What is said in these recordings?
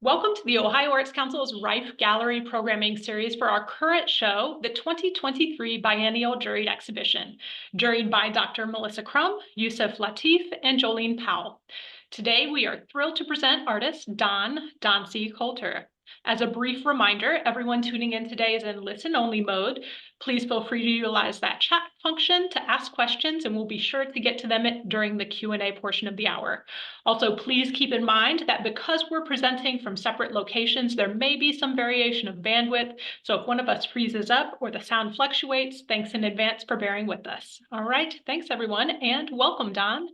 Welcome to the Ohio Arts Council's Rife Gallery programming series for our current show, the 2023 Biennial Juried exhibition, juried by Dr. Melissa Crum, Yusuf Latif, and Jolene Powell. Today, we are thrilled to present artist DonCee Coulter. As a brief reminder, everyone tuning in today is in listen-only mode. Please feel free to utilize that chat function to ask questions, and we'll be sure to get to them during the Q&A portion of the hour. Also, please keep in mind that because we're presenting from separate locations, there may be some variation of bandwidth. So if one of us freezes up or the sound fluctuates, thanks in advance for bearing with us. All right, thanks everyone, and welcome, Don.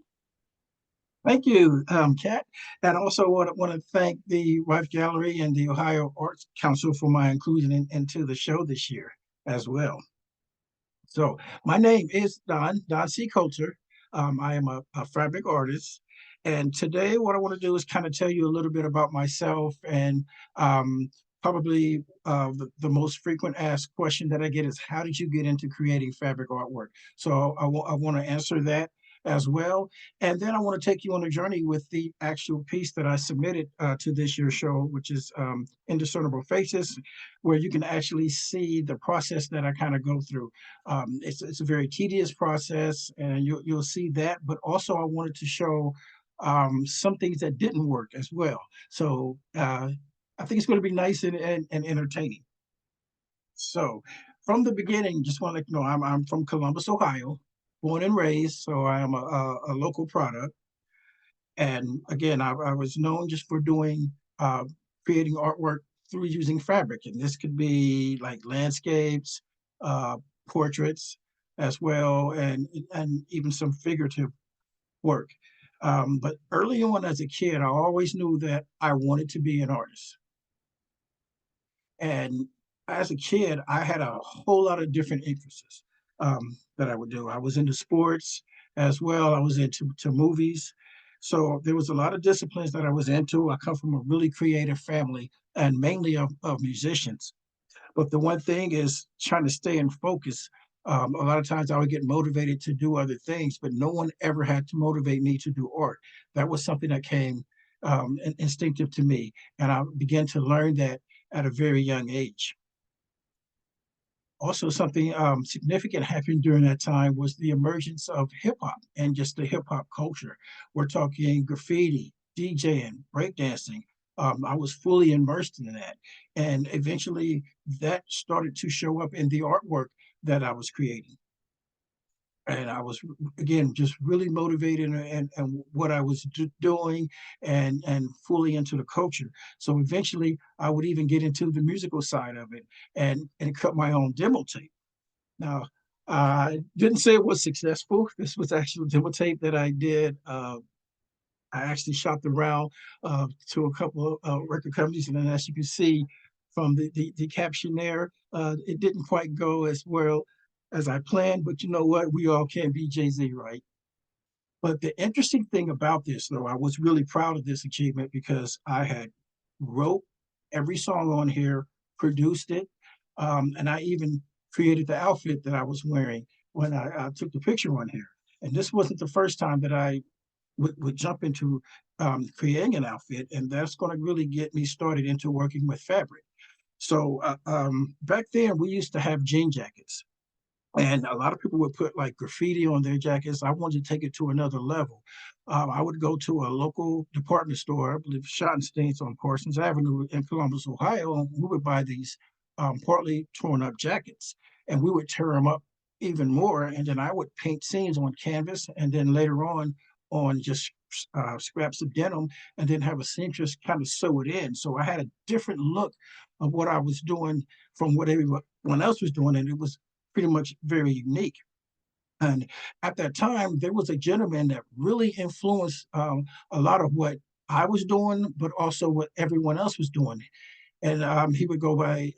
Thank you, Kat. And also want to thank the Rife Gallery and the Ohio Arts Council for my inclusion into the show this year as well. So my name is DonCee Coulter. I am a fabric artist. And today what I want to do is kind of tell you a little bit about myself and probably the most frequent asked question that I get is, how did you get into creating fabric artwork? So I want to answer that as well. And then I want to take you on a journey with the actual piece that I submitted to this year's show, which is Indiscernible Faces, where you can actually see the process that I kind of go through. It's a very tedious process, and you'll see that, but also I wanted to show some things that didn't work as well. So I think it's going to be nice and entertaining. So from the beginning, just want to let you know, I'm from Columbus, Ohio, born and raised, so I am a local product. And again, I was known just for doing creating artwork through using fabric, and this could be like landscapes, portraits as well, and even some figurative work. But early on as a kid, I always knew that I wanted to be an artist. And as a kid, I had a whole lot of different interests that I would do. I was into sports as well. I was into movies. So there was a lot of disciplines that I was into. I come from a really creative family and mainly of musicians. But the one thing is trying to stay in focus. A lot of times I would get motivated to do other things, but no one ever had to motivate me to do art. That was something that came instinctive to me. And I began to learn that at a very young age. Also, something significant happened during that time was the emergence of hip hop and just the hip hop culture. We're talking graffiti, DJing, breakdancing. I was fully immersed in that. And eventually that started to show up in the artwork that I was creating. And I was, again, just really motivated and what I was doing and fully into the culture. So eventually I would even get into the musical side of it and cut my own demo tape. Now, I didn't say it was successful. This was actually a demo tape that I did. I actually shopped around to a couple of record companies, and then as you can see from the caption there, it didn't quite go as well as I planned, but you know what? We all can't be Jay-Z, right? But the interesting thing about this, though, I was really proud of this achievement because I had wrote every song on here, produced it, and I even created the outfit that I was wearing when I took the picture on here. And this wasn't the first time that I would jump into creating an outfit, and that's going to really get me started into working with fabric. So back then, we used to have jean jackets. And a lot of people would put like graffiti on their jackets. I wanted to take it to another level. I would go to a local department store, I believe Schottenstein's on Parsons Avenue in Columbus, Ohio, and we would buy these partly torn up jackets, and we would tear them up even more. And then I would paint scenes on canvas, and then later on just scraps of denim, and then have a seamstress kind of sew it in. So I had a different look of what I was doing from what everyone else was doing, and it was pretty much very unique. And at that time, there was a gentleman that really influenced a lot of what I was doing, but also what everyone else was doing. And he would go by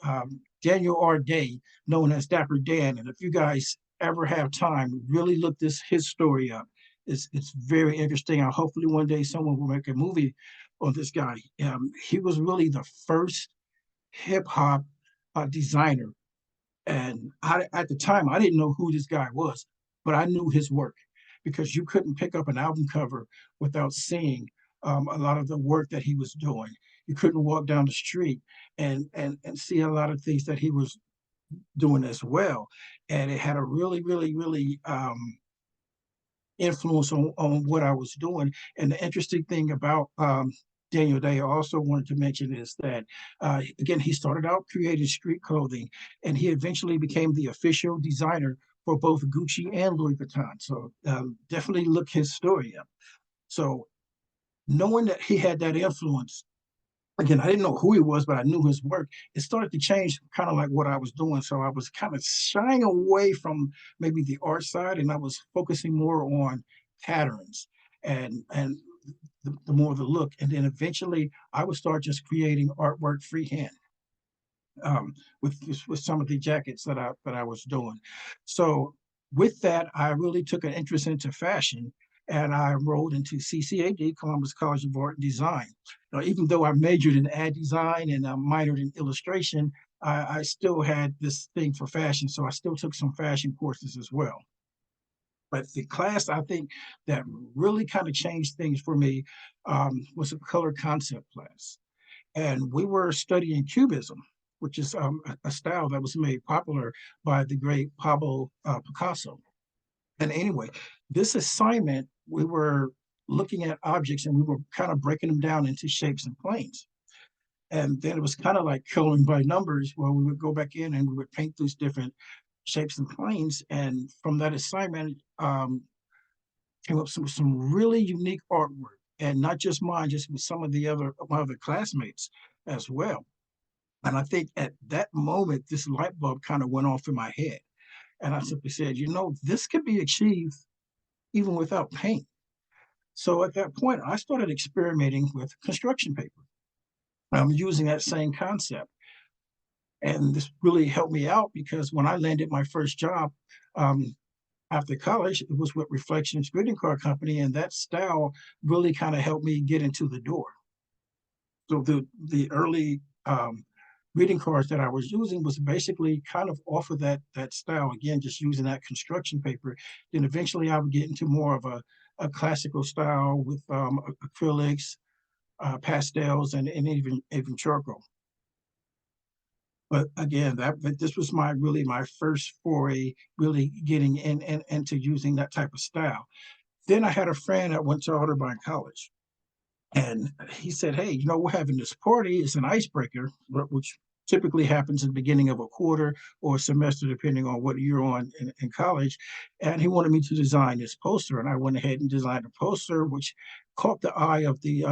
Daniel R. Day, known as Dapper Dan. And if you guys ever have time, really look his story up. It's very interesting. And hopefully one day someone will make a movie on this guy. He was really the first hip hop designer, and at the time, I didn't know who this guy was, but I knew his work because you couldn't pick up an album cover without seeing a lot of the work that he was doing. you couldn't walk down the street and see a lot of things that he was doing as well. And it had a really influence on what I was doing. And the interesting thing about Daniel Day I also wanted to mention is that, again, he started out creating street clothing, and he eventually became the official designer for both Gucci and Louis Vuitton. So definitely look his story up. So knowing that he had that influence, again, I didn't know who he was, but I knew his work. It started to change kind of like what I was doing. So I was kind of shying away from maybe the art side, and I was focusing more on patterns and the more the look. And then eventually I would start just creating artwork freehand with some of the jackets that I was doing. So with that, I really took an interest into fashion, and I enrolled into CCAD, Columbus College of Art and Design. Now, even though I majored in ad design and I minored in illustration, I still had this thing for fashion, so I still took some fashion courses as well. But the class I think that really kind of changed things for me was a color concept class, and we were studying Cubism, which is a style that was made popular by the great Pablo Picasso. And anyway, this assignment, we were looking at objects and we were kind of breaking them down into shapes and planes. And then it was kind of like coloring by numbers, where we would go back in and we would paint those different shapes and planes. And from that assignment, came up with some really unique artwork, and not just mine, just with some of the other my other classmates as well. And I think at that moment, this light bulb kind of went off in my head. And I simply said, this could be achieved even without paint. So at that point, I started experimenting with construction paper. I'm using that same concept. And this really helped me out because when I landed my first job um, after college, it was with Reflections Greeting Card Company, and that style really kind of helped me get into the door. So the early greeting cards that I was using was basically kind of off of that style. Again, just using that construction paper. Then eventually I would get into more of a classical style with acrylics, pastels, and even charcoal. But again, this was my first foray, really getting into using that type of style. Then I had a friend that went to Otterbein College, and he said, "Hey, we're having this party. It's an icebreaker, which typically happens at the beginning of a quarter or a semester, depending on what you're on in college." And he wanted me to design this poster, and I went ahead and designed a poster, which caught the eye of the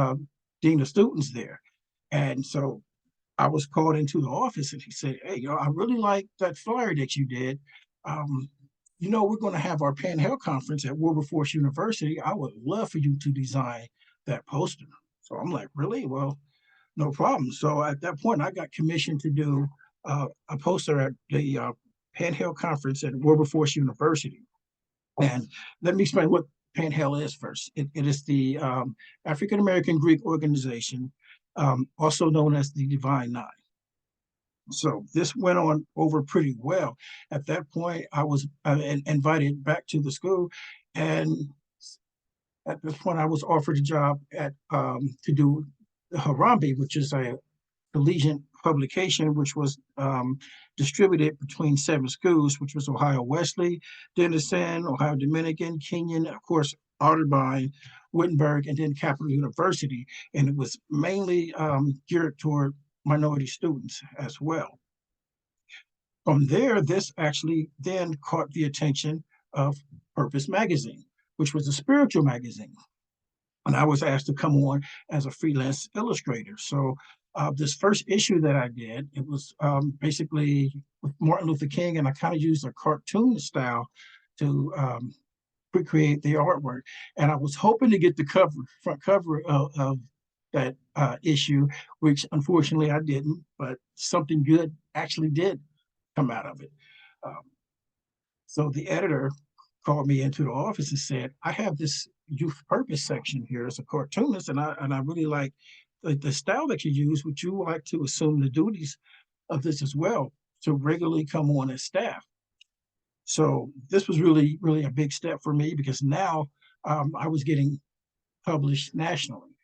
dean of students there. And so I was called into the office, and he said, "Hey, I really like that flyer that you did. Um, we're going to have our Pan conference at Wilberforce University. I would love for you to design that poster." So I'm like, "Really? Well, no problem." So at that point, I got commissioned to do a poster at the Pan conference at Wilberforce University. And let me explain what Pan is first. It is the African American Greek organization, also known as the Divine Nine. So this went on over pretty well. At that point, I was invited back to the school, and at this point, I was offered a job at to do the Harambe, which is a collegiate publication, which was distributed between 7 schools, which was Ohio Wesley, Denison, Ohio Dominican, Kenyon, of course, Otterbein, Wittenberg, and then Capital University. And it was mainly geared toward minority students as well. From there, this actually then caught the attention of Purpose Magazine, which was a spiritual magazine. And I was asked to come on as a freelance illustrator. So this first issue that I did, it was basically with Martin Luther King, and I kind of used a cartoon style to recreate the artwork. And I was hoping to get the front cover of that issue, which unfortunately I didn't, but something good actually did come out of it. Um, so the editor called me into the office and said, "I have this youth purpose section here as a cartoonist, and I really like the style that you use. Would you like to assume the duties of this as well, to regularly come on as staff?" So this was really a big step for me, because now I was getting published nationally.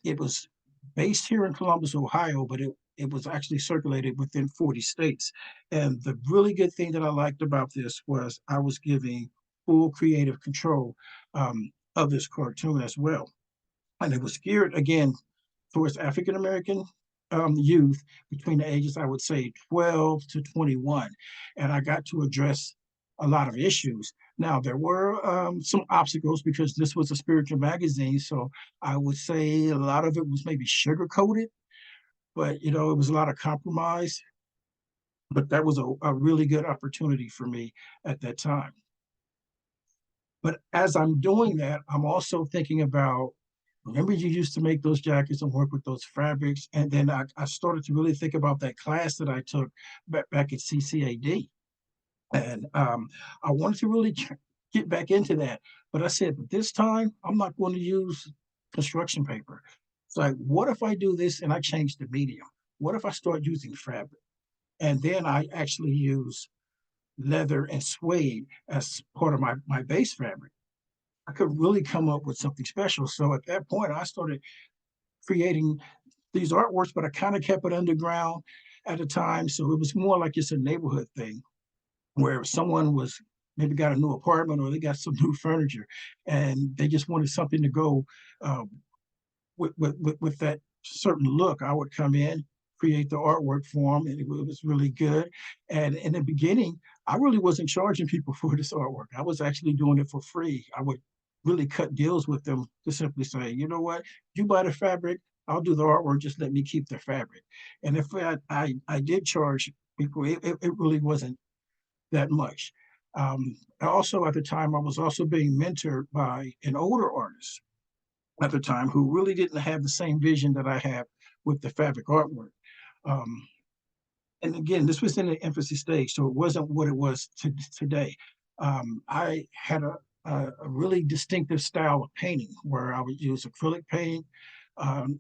It was based here in Columbus, Ohio, but it was actually circulated within 40 states. And the really good thing that I liked about this was I was giving full creative control of this cartoon as well. And it was geared again towards African American youth between the ages, I would say 12 to 21. And I got to address a lot of issues. Now, there were some obstacles because this was a spiritual magazine. So I would say a lot of it was maybe sugar coated, but it was a lot of compromise. But that was a really good opportunity for me at that time. But as I'm doing that, I'm also thinking about, remember you used to make those jackets and work with those fabrics. And then I started to really think about that class that I took back at CCAD. And I wanted to really get back into that. But I said, but this time I'm not going to use construction paper. It's like, what if I do this and I change the medium? What if I start using fabric? And then I actually use leather and suede as part of my base fabric. I could really come up with something special. So at that point, I started creating these artworks, but I kind of kept it underground at the time. So it was more like it's a neighborhood thing where someone was maybe got a new apartment or they got some new furniture and they just wanted something to go uh, with that certain look. I would come in, create the artwork for them, and it was really good. And in the beginning, I really wasn't charging people for this artwork. I was actually doing it for free. I would really cut deals with them to simply say, you know what, you buy the fabric, I'll do the artwork, just let me keep the fabric. And if I did charge people, it really wasn't that much. Also, at the time, I was also being mentored by an older artist at the time who really didn't have the same vision that I have with the fabric artwork. Um, and again, this was in the infancy stage, so it wasn't what it was today. I had a really distinctive style of painting where I would use acrylic paint,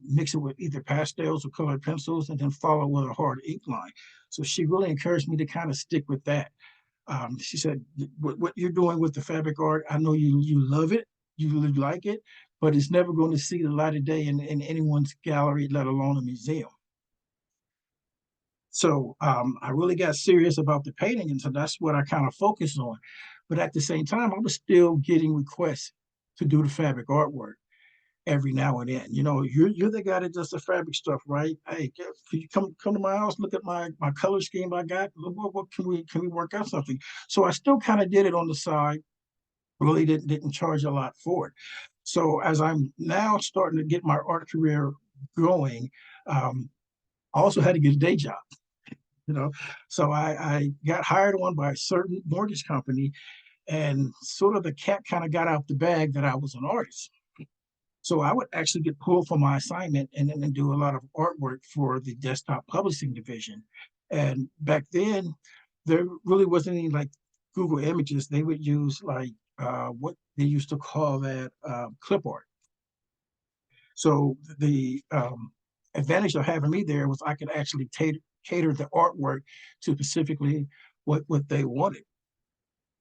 mix it with either pastels or colored pencils, and then follow with a hard ink line. So she really encouraged me to kind of stick with that. She said, what you're doing with the fabric art, I know you love it, you really like it, but it's never going to see the light of day in anyone's gallery, let alone a museum." So I really got serious about the painting, and so that's what I kind of focused on. But at the same time, I was still getting requests to do the fabric artwork every now and then. You're the guy that does the fabric stuff, right? Hey, can you come to my house, look at my color scheme I got? What can we work out something? So I still kind of did it on the side, really didn't charge a lot for it. So as I'm now starting to get my art career going, I also had to get a day job, you know. So I got hired on by a certain mortgage company, and sort of the cat kind of got out the bag that I was an artist. So I would actually get pulled from my assignment and then do a lot of artwork for the desktop publishing division. And back then, there really wasn't any like Google Images. They would use like what they used to call that clip art. So the advantage of having me there was I could actually cater the artwork to specifically what they wanted.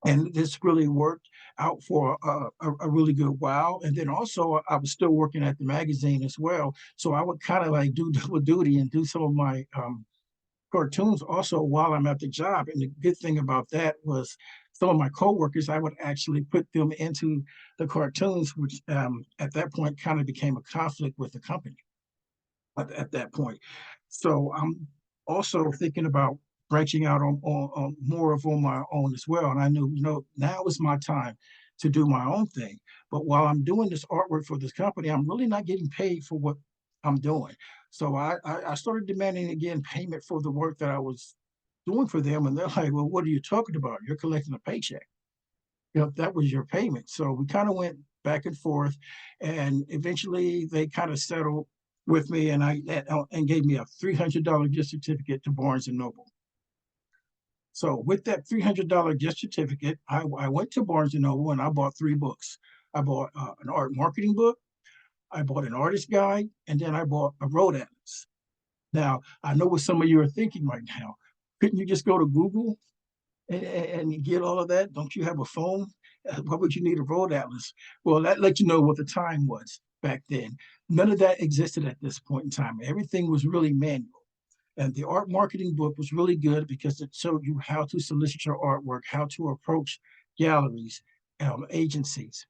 And this really worked out for a really good while. And then also, I was still working at the magazine as well. So I would kind of like do double duty and do some of my cartoons also while I'm at the job. And the good thing about that was some of my coworkers, I would actually put them into the cartoons, which at that point kind of became a conflict with the company at that point. So I'm also thinking about branching out on more of on my own as well. And I knew, now is my time to do my own thing. But while I'm doing this artwork for this company, I'm really not getting paid for what I'm doing. So I started demanding again payment for the work that I was doing for them. And they're like, well, what are you talking about? You're collecting a paycheck. That was your payment. So we kind of went back and forth, and eventually they kind of settled with me, and and gave me a $300 gift certificate to Barnes and Noble. So with that $300 gift certificate, I went to Barnes and Noble and I bought 3 books. I bought an art marketing book, I bought an artist guide, and then I bought a road atlas. Now I know what some of you are thinking right now. Couldn't you just go to Google and get all of that? Don't you have a phone? Why would you need a road atlas? Well, that let you know what the time was back then. None of that existed at this point in time. Everything was really manual. And the art marketing book was really good because it showed you how to solicit your artwork, how to approach galleries, agencies,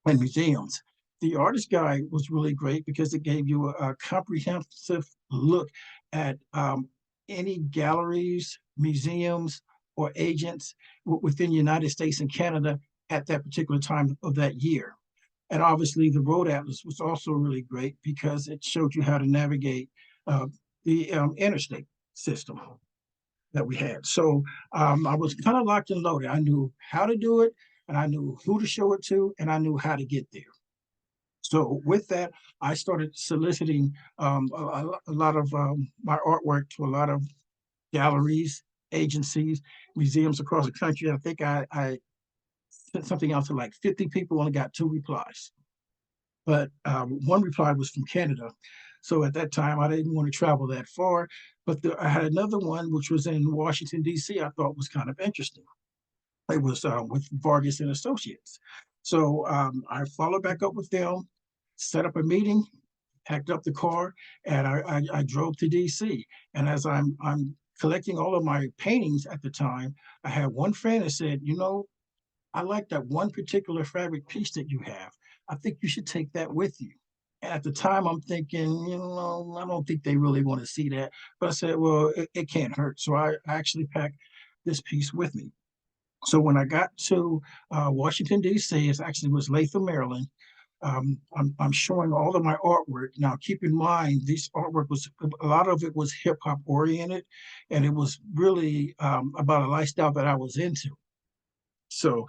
and museums. The artist guide was really great because it gave you a comprehensive look at any galleries, museums, or agents within the United States and Canada at that particular time of that year. And obviously, the road atlas was also really great because it showed you how to navigate uh, the interstate system that we had. So I was kind of locked and loaded. I knew how to do it, and I knew who to show it to, and I knew how to get there. So with that, I started soliciting a lot of my artwork to a lot of galleries, agencies, museums across the country. I think I sent something out to like 50 people, only got 2 replies. But one reply was from Canada. So at that time, I didn't want to travel that far. But I had another one, which was in Washington, D.C., I thought was kind of interesting. It was with Vargas and Associates. So I followed back up with them, set up a meeting, packed up the car, and I drove to DC. And as I'm collecting all of my paintings at the time, I had one friend that said, you know, I like that one particular fabric piece that you have. I think you should take that with you. And at the time, I'm thinking, you know, I don't think they really want to see that. But I said, well, it can't hurt. So I actually packed this piece with me. So when I got to Washington, D.C., it actually was Latham, Maryland. I'm showing all of my artwork. Now, keep in mind, this artwork was a lot of it was hip hop oriented, and it was really about a lifestyle that I was into. So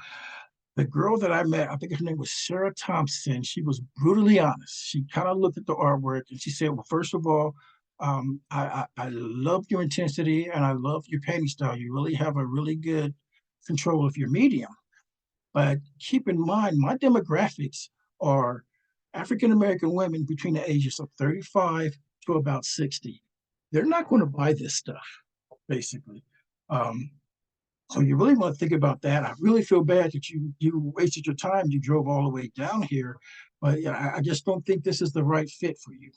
the girl that I met, I think her name was Sarah Thompson. She was brutally honest. She kind of looked at the artwork and she said, "Well, first of all, I love your intensity and I love your painting style. You really have a really good control of your medium. But keep in mind, my demographics are African American women between the ages of 35 to about 60. They're not going to buy this stuff, basically. Um, so you really want to think about that. I really feel bad that you wasted your time. You drove all the way down here, but yeah, I just don't think this is the right fit for you."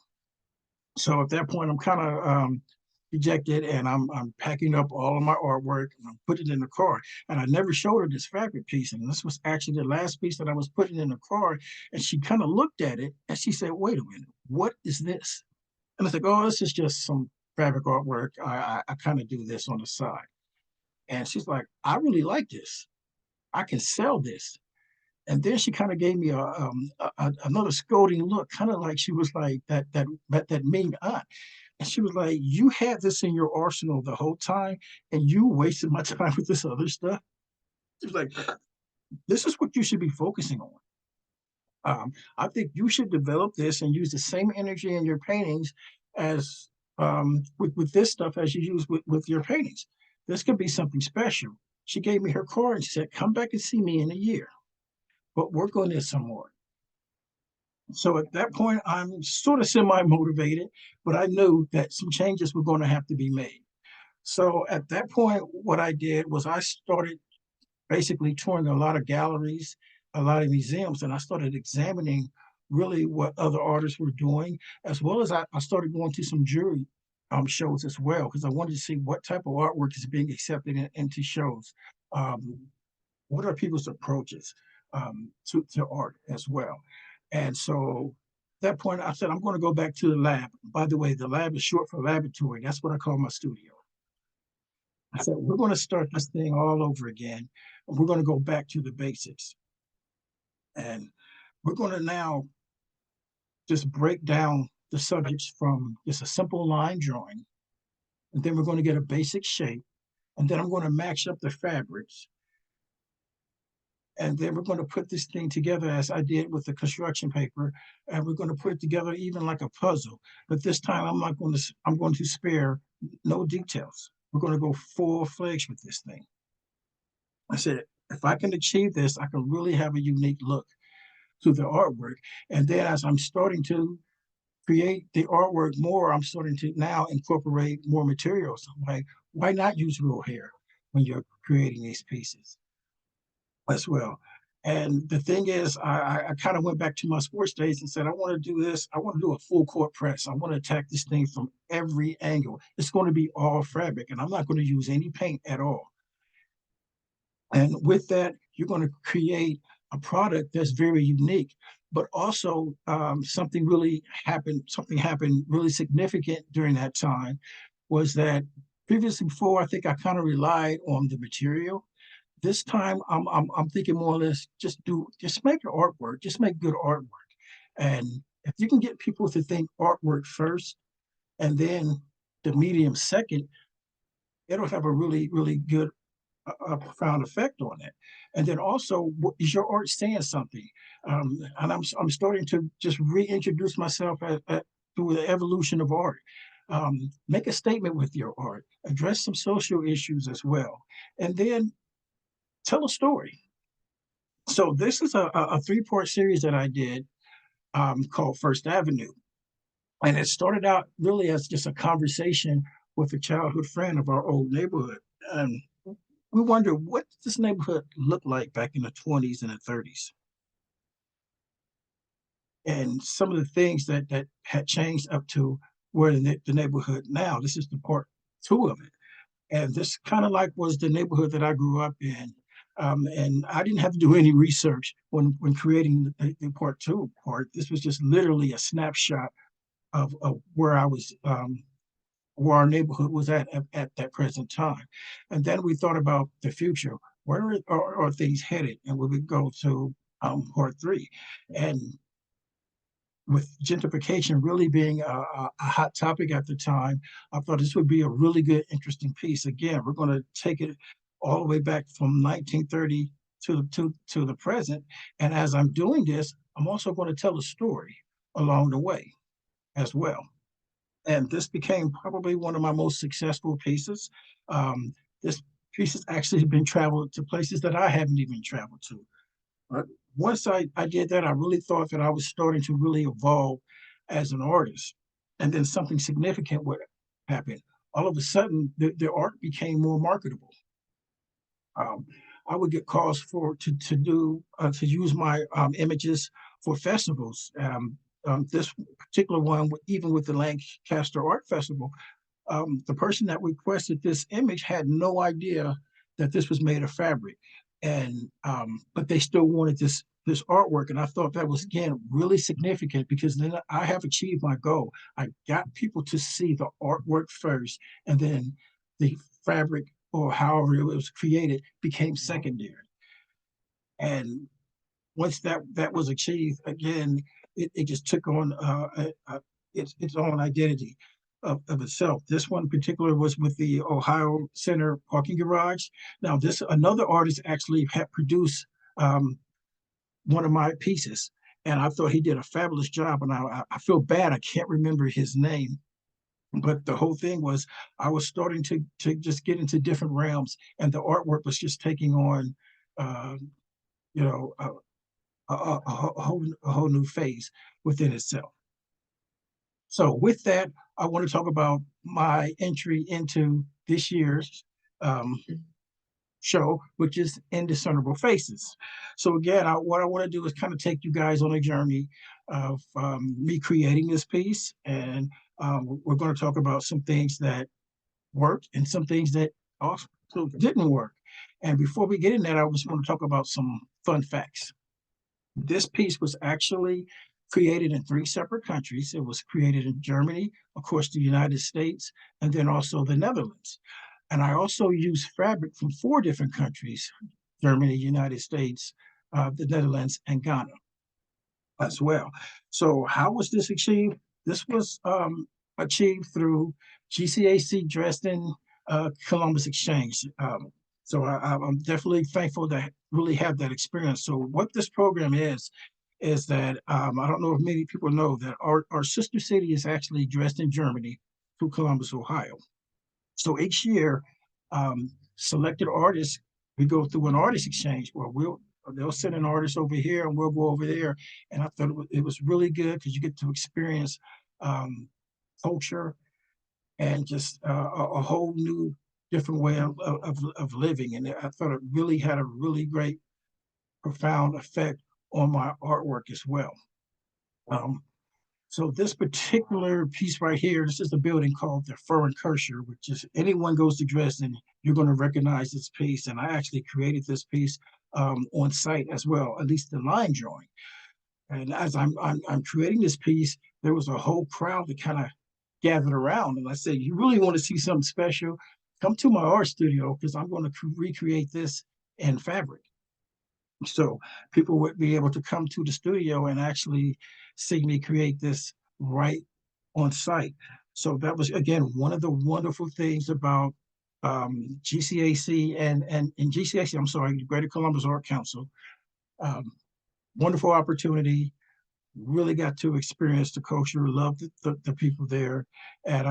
So at that point, I'm kind of dejected, and I'm packing up all of my artwork and I'm putting it in the car. And I never showed her this fabric piece, and this was actually the last piece that I was putting in the car. And she kind of looked at it and she said, "Wait a minute, what is this?" And I was like, "Oh, this is just some fabric artwork. I kind of do this on the side." And she's like, "I really like this. I can sell this." And then she kind of gave me another scolding look, kind of like she was like that mean aunt. And she was like, "You had this in your arsenal the whole time, and you wasted my time with this other stuff." She was like, "This is what you should be focusing on. I think you should develop this and use the same energy in your paintings as with this stuff as you use with your paintings. This could be something special." She gave me her card and she said, "Come back and see me in a year, but work on this some more." So at that point, I'm sort of semi-motivated, but I knew that some changes were going to have to be made. So at that point, what I did was I started basically touring a lot of galleries, a lot of museums, and I started examining really what other artists were doing, as well as I started going to some jury shows as well, because I wanted to see what type of artwork is being accepted into shows. Um, what are people's approaches to art as well? And so at that point, I said, I'm going to go back to the lab. By the way, the lab is short for laboratory. That's what I call my studio. I said, we're going to start this thing all over again. And we're going to go back to the basics. And we're going to now just break down the subjects from just a simple line drawing. And then we're going to get a basic shape. And then I'm going to match up the fabrics. And then we're going to put this thing together as I did with the construction paper, and we're going to put it together even like a puzzle. But this time I'm going to spare no details. We're going to go full-fledged with this thing. I said, if I can achieve this, I can really have a unique look to the artwork. And then as I'm starting to create the artwork more, I'm starting to now incorporate more materials. Like, why not use real hair when you're creating these pieces as well? And the thing is, I kind of went back to my sports days and said, I want to do this. I want to do a full court press. I want to attack this thing from every angle. It's going to be all fabric, and I'm not going to use any paint at all. And with that, you're going to create a product that's very unique. But also, something happened really significant during that time was that previously before, I think I kind of relied on the material. This time, I'm thinking more or less just make your artwork, just make good artwork. And if you can get people to think artwork first and then the medium second, it'll have a really good a profound effect on it. And then also, is your art saying something? And I'm starting to just reintroduce myself through the evolution of art. Make a statement with your art. Address some social issues as well, and then tell a story. So this is a three-part series that I did called First Avenue, and it started out really as just a conversation with a childhood friend of our old neighborhood. And we wonder what this neighborhood looked like back in the 20s and the 30s, and some of the things that had changed up to where the neighborhood now. This is the part two of it. And this kind of like was the neighborhood that I grew up in. And I didn't have to do any research when creating the part two part. This was just literally a snapshot of where I was, where our neighborhood was at that present time. And then we thought about the future. Where are things headed? And we would go to part three. And with gentrification really being a hot topic at the time, I thought this would be a really good, interesting piece. Again, we're going to take it all the way back from 1930 to the present. And as I'm doing this, I'm also going to tell a story along the way as well. And this became probably one of my most successful pieces. This piece has actually been traveled to places that I haven't even traveled to. But once I did that, I really thought that I was starting to really evolve as an artist. And then something significant would happen. All of a sudden, the art became more marketable. Um, I would get calls to use my images for festivals. This particular one, even with the Lancaster Art Festival, the person that requested this image had no idea that this was made of fabric, and but they still wanted this artwork, and I thought that was again really significant because then I have achieved my goal. I got people to see the artwork first, and then the fabric or however it was created became secondary. And once that was achieved, again, it just took on its own identity of itself. This one in particular was with the Ohio Center parking garage. Now, this another artist actually had produced one of my pieces, and I thought he did a fabulous job. And I feel bad I can't remember his name, but the whole thing was I was starting to just get into different realms, and the artwork was just taking on, uh, you know, a whole new phase within itself. So with that, I want to talk about my entry into this year's um, show, which is Indiscernible Faces. So again, what I want to do is kind of take you guys on a journey of me creating this piece, and we're going to talk about some things that worked and some things that also didn't work. And before we get in that, I just want to talk about some fun facts. This piece was actually created in three separate countries. It was created in Germany, of course, the United States, and then also the Netherlands. And I also used fabric from four different countries: Germany, United States, the Netherlands, and Ghana as well. So how was this achieved? This was achieved through GCAC Dresden Columbus Exchange. So I'm definitely thankful to really have that experience. So what this program is that I don't know if many people know that our sister city is actually Dresden, Germany, to Columbus, Ohio. So each year, selected artists, we go through an artist exchange where they'll send an artist over here and we'll go over there. And I thought it was really good because you get to experience culture and just a whole new different way of living. And I thought it really had a really great profound effect on my artwork as well. So this particular piece right here, this is a building called the Fur and Kersher, which is anyone goes to Dresden, you're going to recognize this piece. And I actually created this piece on site as well, at least the line drawing. And as I'm creating this piece, there was a whole crowd that kind of gathered around, and I said, "You really want to see something special? Come to my art studio because I'm going to recreate this in fabric." So people would be able to come to the studio and actually see me create this right on site. So that was again one of the wonderful things about GCAC and GCAC. I'm sorry, Greater Columbus Art Council. Um, Wonderful opportunity. Really got to experience the culture, love the people there. And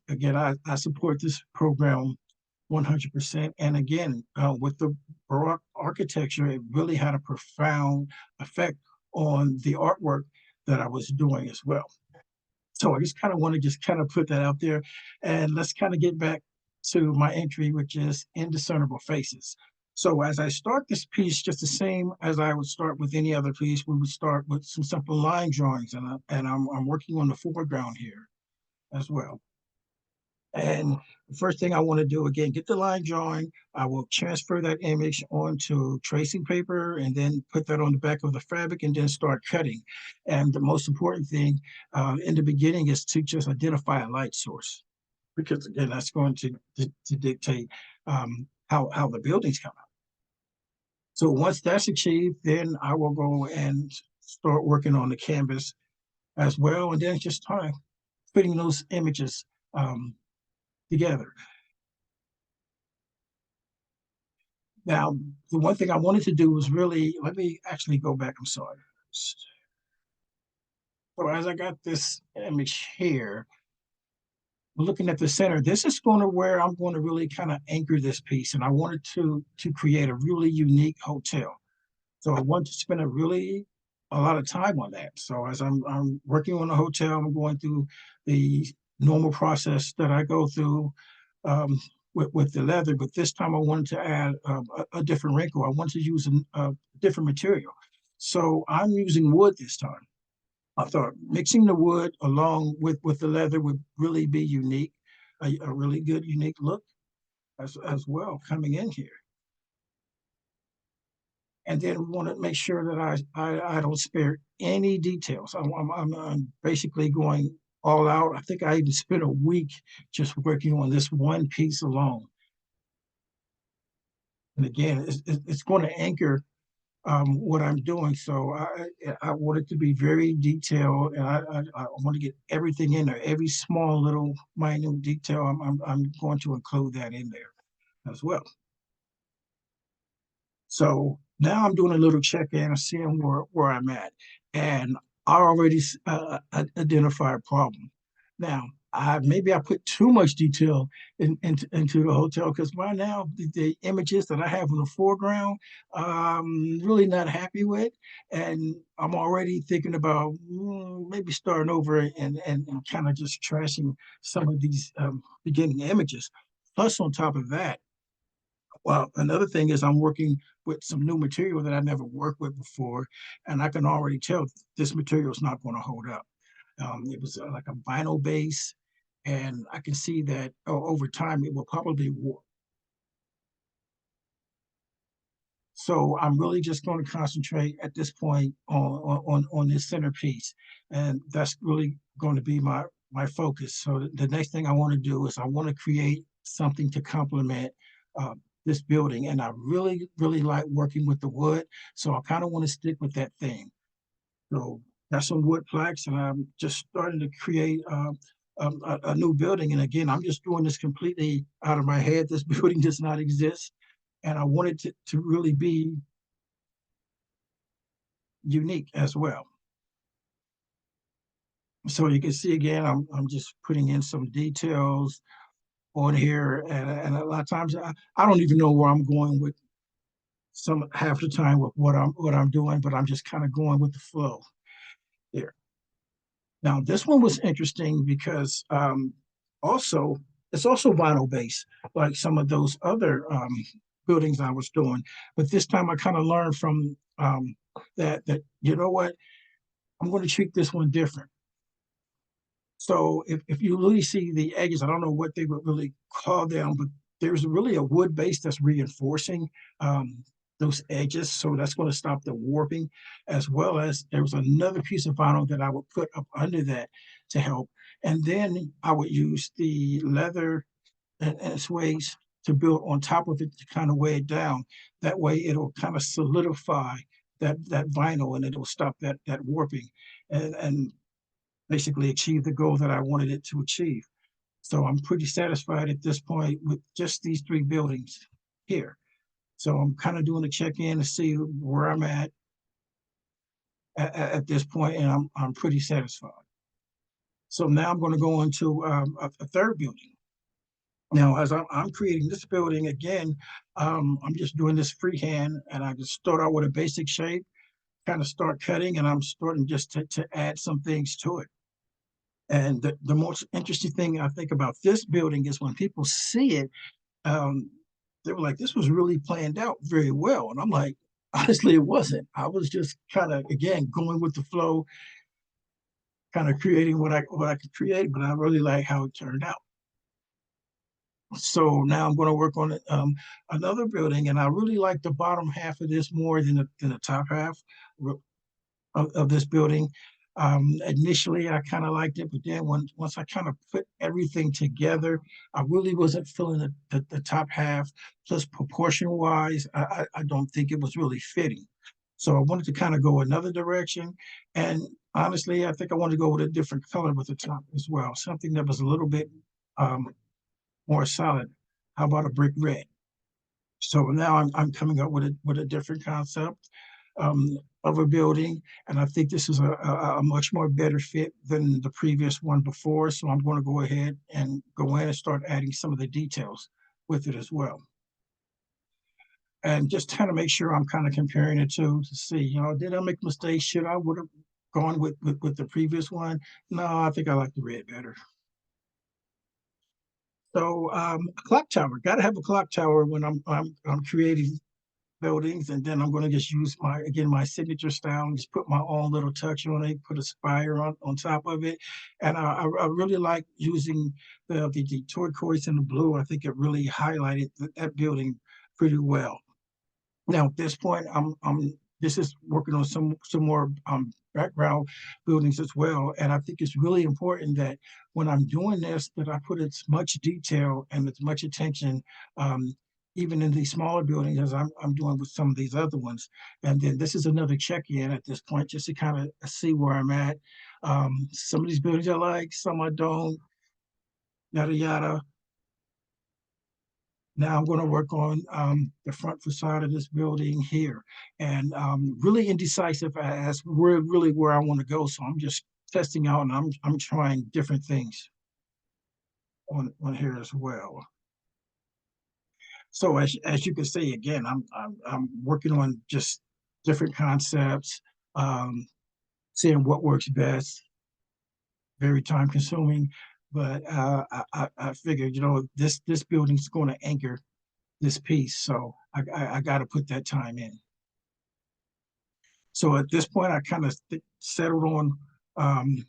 again, I support this program 100%. And again, with the Baroque architecture, it really had a profound effect on the artwork that I was doing as well. So I just kind of want to just kind of put that out there. And let's kind of get back to my entry, which is indiscernible faces. So as I start this piece, just the same as I would start with any other piece, we would start with some simple line drawings, and I'm working on the foreground here as well. And the first thing I want to do, again, get the line drawing. I will transfer that image onto tracing paper and then put that on the back of the fabric and then start cutting. And the most important thing in the beginning is to just identify a light source, because again, that's going to dictate how the buildings come out. So once that's achieved, then I will go and start working on the canvas as well. And then it's just time putting those images together. Now, the one thing I wanted to do was really, let me actually go back, I'm sorry. So as I got this image here, looking at the center, this is going to where I'm going to really kind of anchor this piece. And I wanted to create a really unique hotel. So I want to spend a lot of time on that. So as I'm working on a hotel, I'm going through the normal process that I go through with the leather, but this time I wanted to add a different wrinkle. I wanted to use a different material. So I'm using wood this time. I thought mixing the wood along with the leather would really be unique, a really good unique look as well coming in here. And then we want to make sure that I don't spare any details. I'm basically going all out. I think I even spent a week just working on this one piece alone. And again, it's going to anchor what I'm doing. So I want it to be very detailed, and I want to get everything in there. Every small little minute detail, I'm going to include that in there as well. So now I'm doing a little check-in and seeing where I'm at. And I already identify a problem. Now, maybe I put too much detail into the hotel, because by now the images that I have in the foreground, really not happy with. And I'm already thinking about maybe starting over and kind of just trashing some of these beginning images. Plus, on top of that, well, another thing is I'm working with some new material that I never worked with before, and I can already tell this material is not going to hold up. It was like a vinyl base, and I can see that over time it will probably warp. So I'm really just going to concentrate at this point on this centerpiece, and that's really going to be my focus. So the next thing I want to do is I want to create something to complement this building, and I really like working with the wood, so I kind of want to stick with that theme. So got some wood plaques, and I'm just starting to create a new building. And again, I'm just doing this completely out of my head. This building does not exist, and I want it to really be unique as well. So you can see again, I'm just putting in some details on here, and a lot of times I don't even know where I'm going with half the time with what I'm doing, but I'm just kind of going with the flow here. Now this one was interesting because also it's also vinyl based, like some of those other buildings I was doing. But this time I kind of learned from that, you know what, I'm going to treat this one different. So if you really see the edges, I don't know what they would really call them, but there's really a wood base that's reinforcing those edges. So that's going to stop the warping, as well as there was another piece of vinyl that I would put up under that to help. And then I would use the leather and sways to build on top of it to kind of weigh it down. That way it'll kind of solidify that vinyl, and it'll stop that warping and basically achieve the goal that I wanted it to achieve. So I'm pretty satisfied at this point with just these three buildings here. So I'm kind of doing a check-in to see where I'm at this point, and I'm pretty satisfied. So now I'm going to go into a third building. Now, as I'm creating this building again, I'm just doing this freehand, and I just start out with a basic shape, kind of start cutting, and I'm starting just to add some things to it. And the most interesting thing I think about this building is when people see it, um, they were like, "This was really planned out very well." And I'm like, honestly, it wasn't. I was just kind of, again, going with the flow, kind of creating what I could create, but I really like how it turned out. So now I'm going to work on another building, and I really like the bottom half of this more than the top half of this building. Initially, I kind of liked it, but then once I kind of put everything together, I really wasn't feeling the top half. Plus, proportion wise, I don't think it was really fitting. So I wanted to kind of go another direction. And honestly, I think I wanted to go with a different color with the top as well, something that was a little bit um, more solid. How about a brick red? So now I'm coming up with a different concept of a building, and I think this is a much more better fit than the previous one before. So I'm going to go ahead and go in and start adding some of the details with it as well, and just kind of make sure I'm kind of comparing the two to see, did I make mistakes? Should I would have gone with the previous one? No, I think I like the red better. So clock tower, got to have a clock tower when I'm creating buildings, and then I'm going to just use my signature style and just put my own little touch on it, put a spire on top of it. And I really like using the turquoise and the blue. I think it really highlighted that building pretty well. Now at this point, I'm this is working on some more background buildings as well, and I think it's really important that when I'm doing this, that I put as much detail and as much attention, um, even in these smaller buildings, as I'm doing with some of these other ones. And then this is another check-in at this point, just to kind of see where I'm at. Some of these buildings I like, some I don't, yada yada. Now I'm going to work on the front facade of this building here, and really indecisive as where I want to go. So I'm just testing out, and I'm trying different things on here as well. So as you can see, again, I'm working on just different concepts, um, seeing what works best. Very time consuming, but I figured, this building's going to anchor this piece, so I got to put that time in. So at this point, I kind of settled on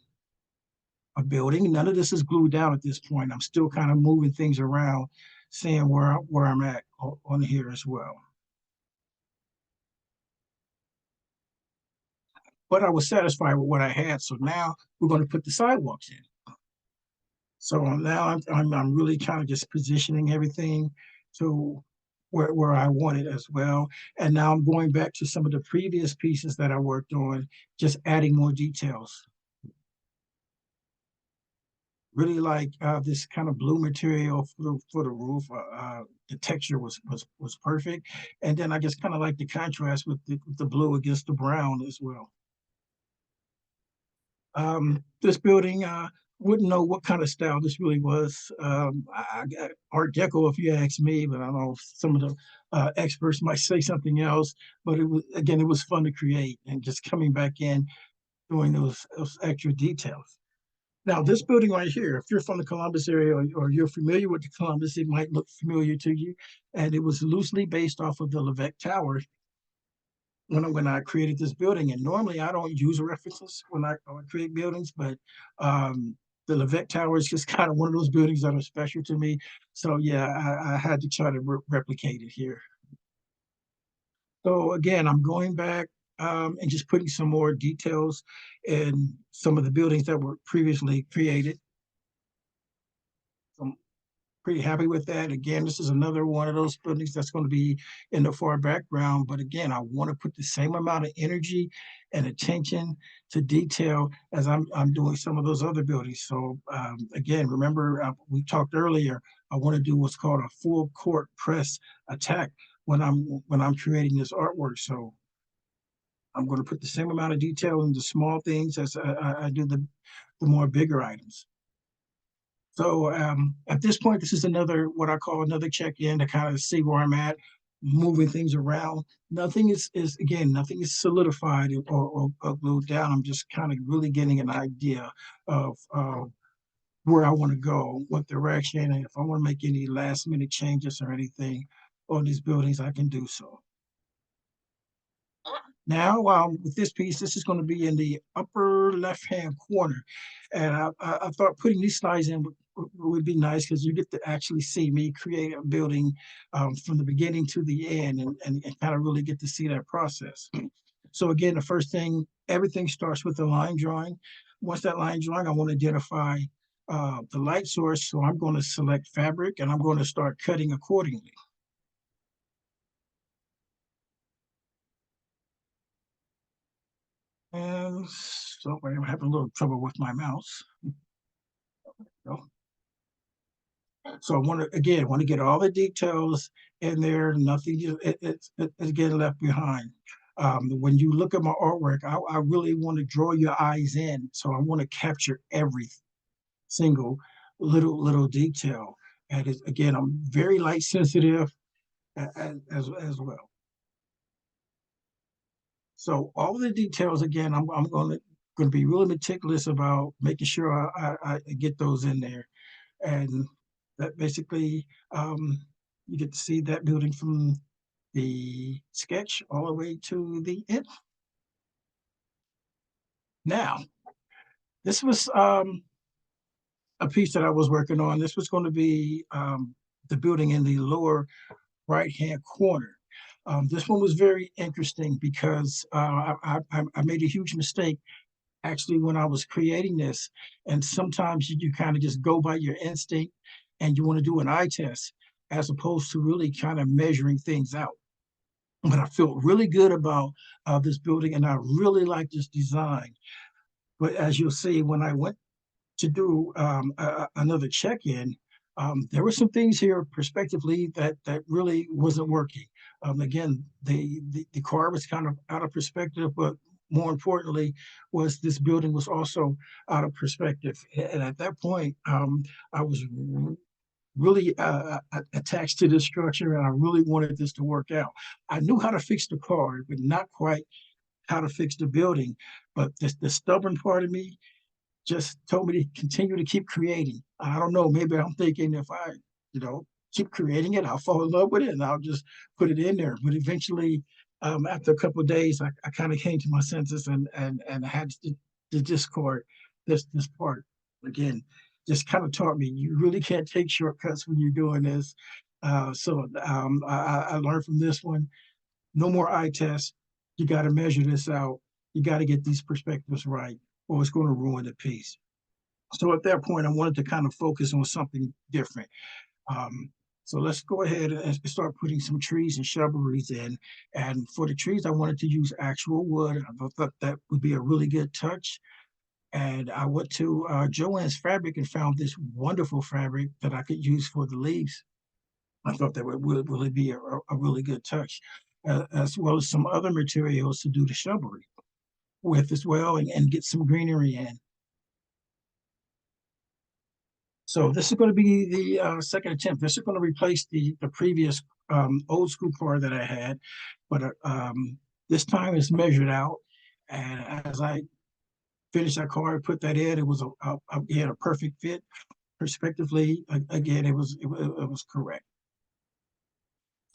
a building. None of this is glued down at this point. I'm still kind of moving things around, seeing where I'm at on here as well. But I was satisfied with what I had, so now we're going to put the sidewalks in. So now I'm really kind of just positioning everything to where I want it as well. And now I'm going back to some of the previous pieces that I worked on, just adding more details. Really like this kind of blue material for the roof. The texture was perfect, and then I just kind of like the contrast with the blue against the brown as well. This building, wouldn't know what kind of style this really was. I got Art Deco if you ask me, but I don't know if some of the experts might say something else. But it was fun to create, and just coming back in, doing those extra details. Now, this building right here, if you're from the Columbus area or you're familiar with the Columbus, it might look familiar to you. And it was loosely based off of the Levesque Tower when I created this building. And normally I don't use references when I create buildings, but the Levesque Tower is just kind of one of those buildings that are special to me. So yeah, I had to try to replicate it here. So again, I'm going back and just putting some more details in some of the buildings that were previously created. I'm pretty happy with that. Again, this is another one of those buildings that's going to be in the far background. But again, I want to put the same amount of energy and attention to detail as I'm doing some of those other buildings. So again, remember we talked earlier, I want to do what's called a full court press attack when I'm creating this artwork. So I'm going to put the same amount of detail in the small things as I do the more bigger items. So at this point, this is another, what I call another check-in to kind of see where I'm at, moving things around. Nothing is again, nothing is solidified or glued down. I'm just kind of really getting an idea of where I want to go, what direction, and if I want to make any last minute changes or anything on these buildings, I can do so. Now, with this piece, this is going to be in the upper left-hand corner. And I thought putting these slides in would be nice because you get to actually see me create a building from the beginning to the end and kind of really get to see that process. So again, the first thing, everything starts with the line drawing. Once that line drawing, I want to identify the light source. So I'm going to select fabric and I'm going to start cutting accordingly. And so I'm having a little trouble with my mouse. So I want to, again, want to get all the details in there, nothing, it's getting left behind. When you look at my artwork, I really want to draw your eyes in. So I want to capture every single little detail. And again, I'm very light sensitive as well. So all the details, again, I'm going to be really meticulous about making sure I get those in there. And that basically, you get to see that building from the sketch all the way to the end. Now, this was a piece that I was working on. This was going to be the building in the lower right-hand corner. This one was very interesting because I made a huge mistake actually when I was creating this. And sometimes you kind of just go by your instinct and you want to do an eye test as opposed to really kind of measuring things out. But I felt really good about this building and I really like this design. But as you'll see, when I went to do another check-in, there were some things here prospectively that really wasn't working. Again, the car was kind of out of perspective, but more importantly, was this building was also out of perspective. And at that point, I was really attached to this structure, and I really wanted this to work out. I knew how to fix the car, but not quite how to fix the building. But the stubborn part of me just told me to continue to keep creating. I don't know, maybe I'm thinking if I, keep creating it, I'll fall in love with it and I'll just put it in there. But eventually, after a couple of days, I kind of came to my senses and I had to discard this part. Again, just kind of taught me you really can't take shortcuts when you're doing this. I learned from this one, no more eye tests. You got to measure this out. You got to get these perspectives right or it's going to ruin the piece. So at that point, I wanted to kind of focus on something different. So let's go ahead and start putting some trees and shrubberies in. And for the trees, I wanted to use actual wood. I thought that would be a really good touch. And I went to Joann's Fabric and found this wonderful fabric that I could use for the leaves. I thought that would really be a really good touch, as well as some other materials to do the shrubbery with as well and get some greenery in. So this is going to be the second attempt. This is going to replace the previous old school car that I had, but this time it's measured out. And as I finished that car, put that in. It was again, a perfect fit. Perspectively, again, it was correct.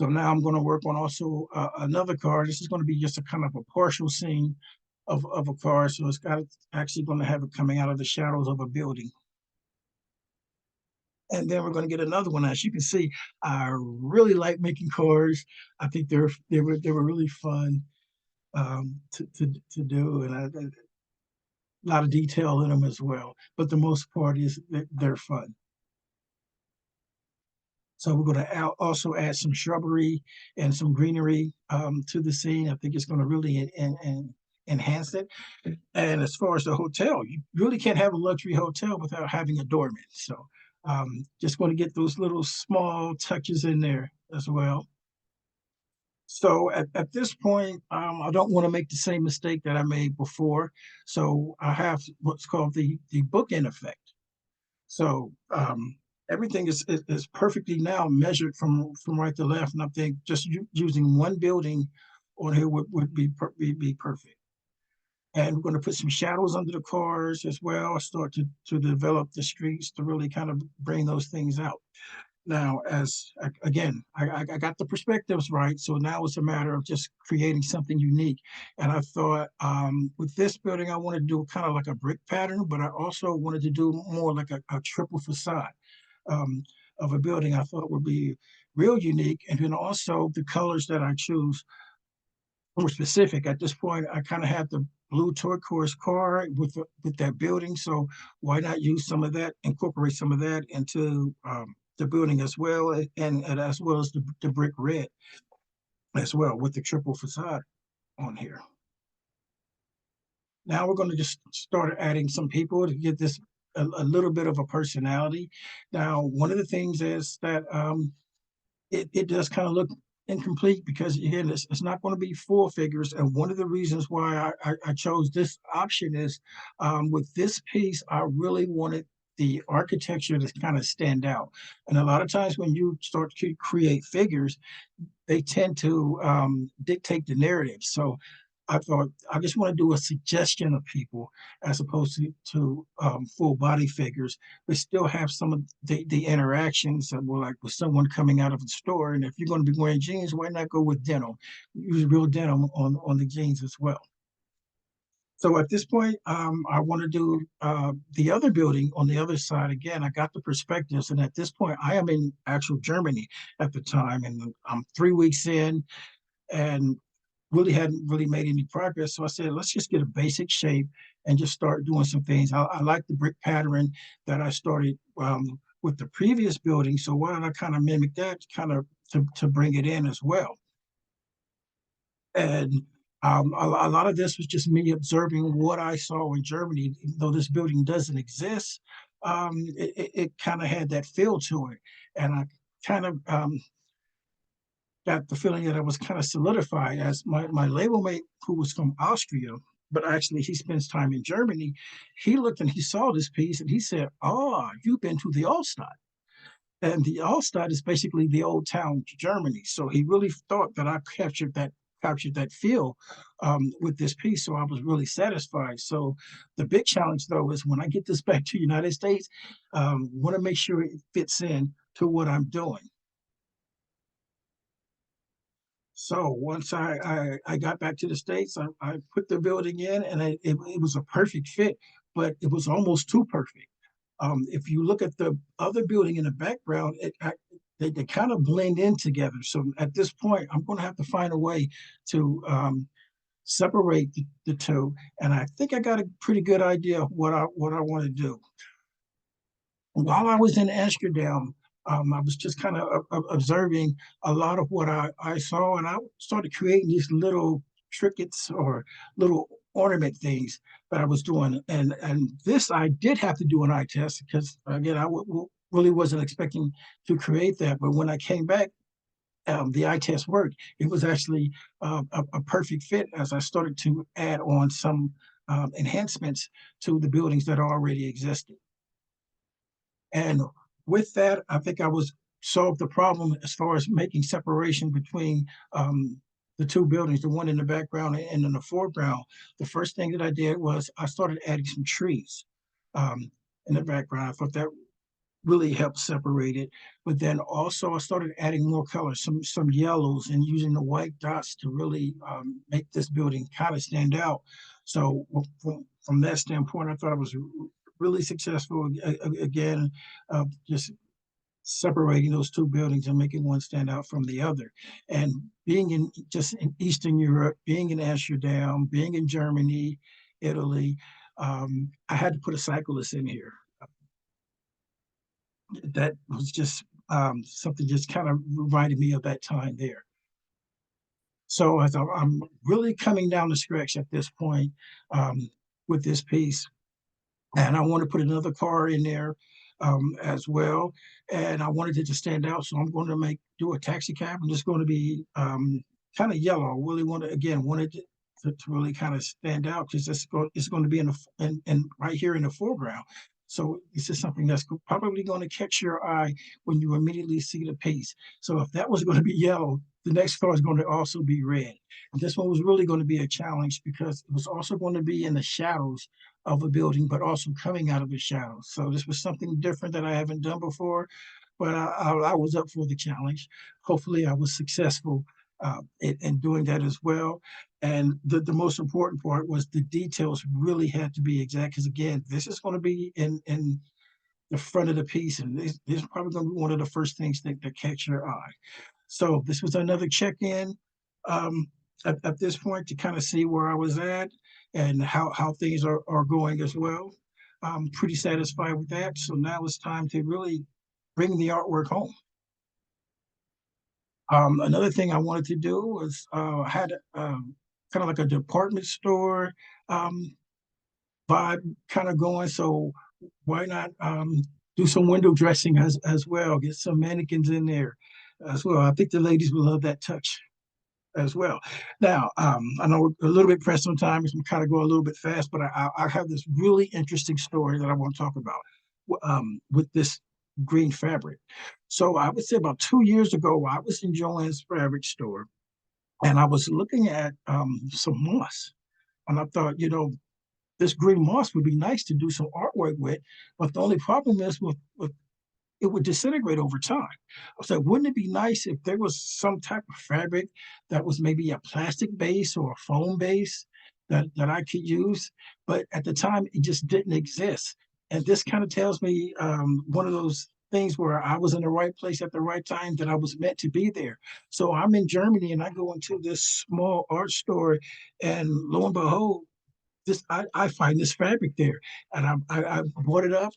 So now I'm going to work on also another car. This is going to be just a kind of a partial scene of a car. So it's got actually going to have it coming out of the shadows of a building. And then we're going to get another one. As you can see, I really like making cars. I think they were really fun to do, and a lot of detail in them as well. But the most part is that they're fun. So we're going to also add some shrubbery and some greenery to the scene. I think it's going to really enhance it. And as far as the hotel, you really can't have a luxury hotel without having a doorman. So just want to get those little small touches in there as well. So at this point, I don't want to make the same mistake that I made before. So I have what's called the bookend effect. So everything is perfectly now measured from right to left, and I think just using one building on here would be perfect. And we're going to put some shadows under the cars as well. Start to develop the streets to really kind of bring those things out. Now, again, I got the perspectives right, so now it's a matter of just creating something unique. And I thought with this building, I wanted to do kind of like a brick pattern, but I also wanted to do more like a triple facade um, of a building. I thought would be real unique, and then also the colors that I choose more specific. At this point, I kind of had the blue turquoise car with that building, so why not use some of that, incorporate some of that into the building as well, and as well as the brick red as well with the triple facade on here. Now we're going to just start adding some people to get this a little bit of a personality. Now, one of the things is that it does kind of look incomplete because again, it's not going to be full figures. And one of the reasons why I chose this option is with this piece, I really wanted the architecture to kind of stand out. And a lot of times when you start to create figures, they tend to dictate the narrative. So I thought I just want to do a suggestion of people as opposed to full body figures, but still have some of the interactions that were like with someone coming out of the store. And if you're going to be wearing jeans, why not go with denim? Use real denim on the jeans as well. So at this point, I want to do the other building on the other side. Again, I got the perspectives, and at this point, I am in actual Germany at the time, and I'm 3 weeks in, and really hadn't really made any progress. So I said, let's just get a basic shape and just start doing some things. I like the brick pattern that I started with the previous building. So why don't I kind of mimic that kind of to bring it in as well? And a lot of this was just me observing what I saw in Germany. Even though this building doesn't exist, it kind of had that feel to it. And I kind of got the feeling that I was kind of solidified as my label mate, who was from Austria, but actually he spends time in Germany. He looked and he saw this piece and he said, "Oh, you've been to the Altstadt." And the Altstadt is basically the old town Germany. So he really thought that I captured that feel with this piece. So I was really satisfied. So the big challenge though is when I get this back to the United States, want to make sure it fits in to what I'm doing. So once I got back to the States, I put the building in and it was a perfect fit, but it was almost too perfect. If you look at the other building in the background, they kind of blend in together. So at this point, I'm going to have to find a way to separate the two. And I think I got a pretty good idea of what I want to do. While I was in Amsterdam, I was just kind of observing a lot of what I saw, and I started creating these little trinkets or little ornament things that I was doing. And this I did have to do an eye test because again, really wasn't expecting to create that. But when I came back, the eye test worked. It was actually a perfect fit as I started to add on some enhancements to the buildings that already existed. And with that, I think I was solved the problem as far as making separation between the two buildings, the one in the background and in the foreground, the first thing that I did was I started adding some trees um, in the background. I thought that really helped separate it. But then also I started adding more colors, some yellows, and using the white dots to really make this building kind of stand out. So from that standpoint, I thought I was really successful again, just separating those two buildings and making one stand out from the other. And being in Eastern Europe, being in Amsterdam, being in Germany, Italy, I had to put a cyclist in here. That was just something just kind of reminded me of that time there. So as I'm really coming down the stretch at this point with this piece, and I want to put another car in there as well. And I wanted it to stand out, so I'm going to do a taxi cab. I'm just going to be kind of yellow. I really wanted to really kind of stand out because it's going to be in right here in the foreground. So this is something that's probably going to catch your eye when you immediately see the piece. So if that was going to be yellow, the next car is going to also be red. And this one was really going to be a challenge because it was also going to be in the shadows of a building, but also coming out of the shadows. So this was something different that I haven't done before, but I was up for the challenge. Hopefully I was successful in doing that as well. And the most important part was the details really had to be exact because again, this is going to be in the front of the piece, and this is probably going to be one of the first things that catch your eye. So this was another check-in um, at this point to kind of see where I was at and how things are going as well. I'm pretty satisfied with that. So now it's time to really bring the artwork home. Another thing I wanted to do was I had kind of like a department store um, vibe kind of going. So why not do some window dressing as well? Get some mannequins in there as well. I think the ladies will love that touch as well. Now, I know we're a little bit pressed on time, so I'm kind of go a little bit fast, but I have this really interesting story that I want to talk about with this green fabric. So I would say about 2 years ago, I was in Joann's fabric store and I was looking at some moss. And I thought, this green moss would be nice to do some artwork with, but the only problem is with it would disintegrate over time. I was like, wouldn't it be nice if there was some type of fabric that was maybe a plastic base or a foam base that I could use? But at the time, it just didn't exist. And this kind of tells me one of those things where I was in the right place at the right time, that I was meant to be there. So I'm in Germany and I go into this small art store, and lo and behold, I find this fabric there, and I bought it up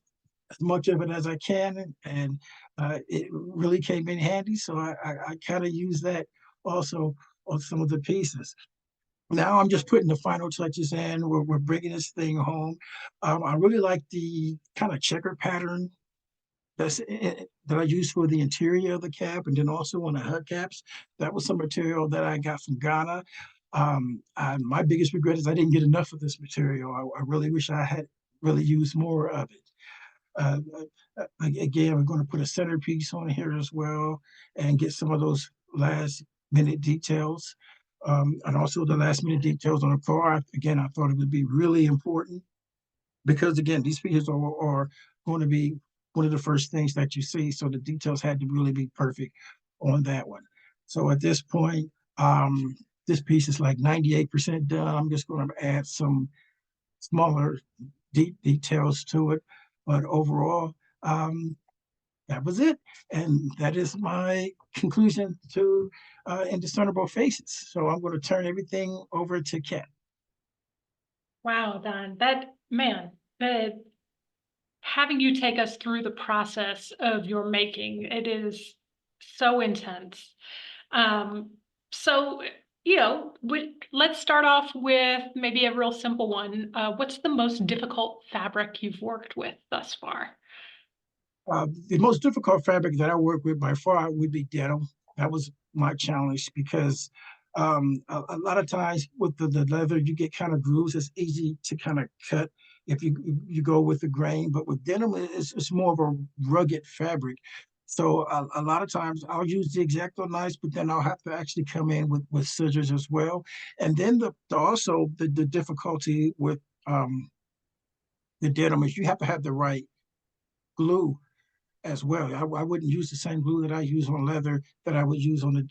as much of it as I can, and it really came in handy. So I kind of use that also on some of the pieces. Now I'm just putting the final touches in. We're bringing this thing home. I really like the kind of checker pattern that I use for the interior of the cap, and then also on the hubcaps. That was some material that I got from Ghana. My biggest regret is I didn't get enough of this material. I really wish I had really used more of it. Uh, Again, we're going to put a centerpiece on here as well and get some of those last minute details. And also the last minute details on the car. Again, I thought it would be really important because again, these pieces are going to be one of the first things that you see. So the details had to really be perfect on that one. So at this point, this piece is like 98% done. I'm just going to add some smaller details to it. But overall, that was it. And that is my conclusion to Indiscernible Faces. So I'm going to turn everything over to Kat. Wow, Don, the having you take us through the process of your making, it is so intense. Um, so, let's start off with maybe a real simple one. What's the most difficult fabric you've worked with thus far? The most difficult fabric that I work with by far would be denim. That was my challenge because a lot of times with the leather, you get kind of grooves. It's easy to kind of cut if you go with the grain, but with denim, it's more of a rugged fabric. So a lot of times I'll use the X-Acto knives, but then I'll have to actually come in with scissors as well. And then also the difficulty with the denim is you have to have the right glue as well. I wouldn't use the same glue that I use on leather that I would use on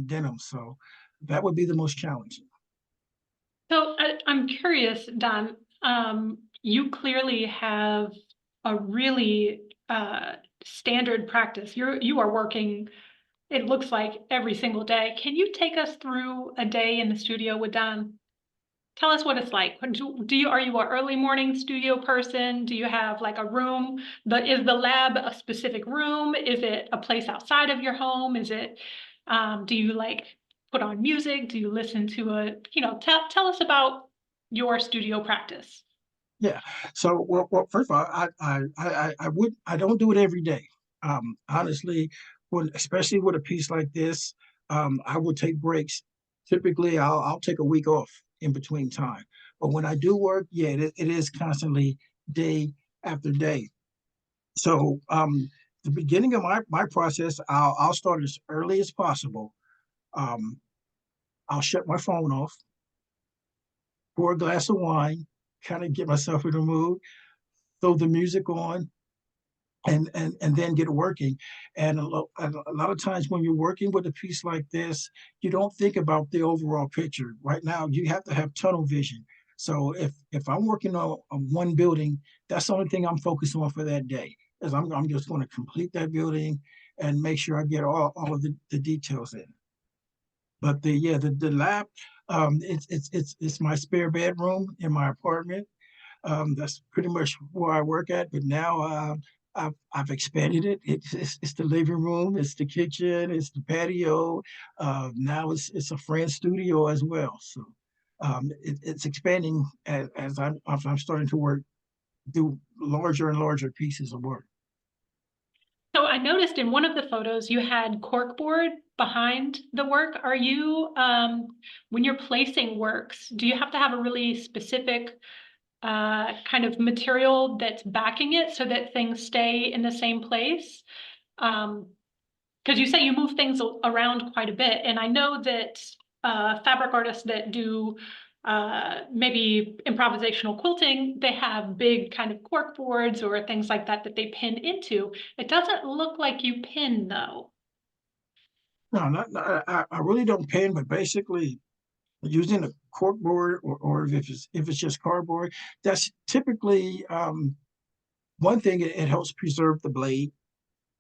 denim. So that would be the most challenging. So I'm curious, Don, you clearly have a really standard practice. You are working, it looks like, every single day. Can you take us through a day in the studio with Don? Tell us what it's like. Are you an early morning studio person? Do you have like a room? Is the lab a specific room? Is it a place outside of your home? Do you like put on music? Do you listen to tell us about your studio practice. Yeah. So well first of all, I don't do it every day. Honestly, especially with a piece like this, I will take breaks. Typically, I'll take a week off in between time. But when I do work, yeah, it is constantly day after day. So the beginning of my process, I'll start as early as possible. Um, I'll shut my phone off, pour a glass of wine, kind of get myself in the mood, throw the music on, and then get working. And a lot of times when you're working with a piece like this, you don't think about the overall picture. Right now, you have to have tunnel vision. So if I'm working on one building, that's the only thing I'm focused on for that day. Is I'm just going to complete that building and make sure I get all of the details in. But the lab, it's my spare bedroom in my apartment. That's pretty much where I work at. But now I've expanded it. It's the living room, it's the kitchen, it's the patio. Now it's a friend studio as well. So it's expanding as I'm starting to do larger and larger pieces of work. So I noticed in one of the photos you had corkboard behind the work. When you're placing works, do you have to have a really specific kind of material that's backing it so that things stay in the same place? Because you say you move things around quite a bit, and I know that fabric artists that do maybe improvisational quilting, they have big kind of cork boards or things like that that they pin into. It doesn't look like you pin though. No, I really don't pin, but basically using a cork board or if it's just cardboard, that's typically one thing. It helps preserve the blade,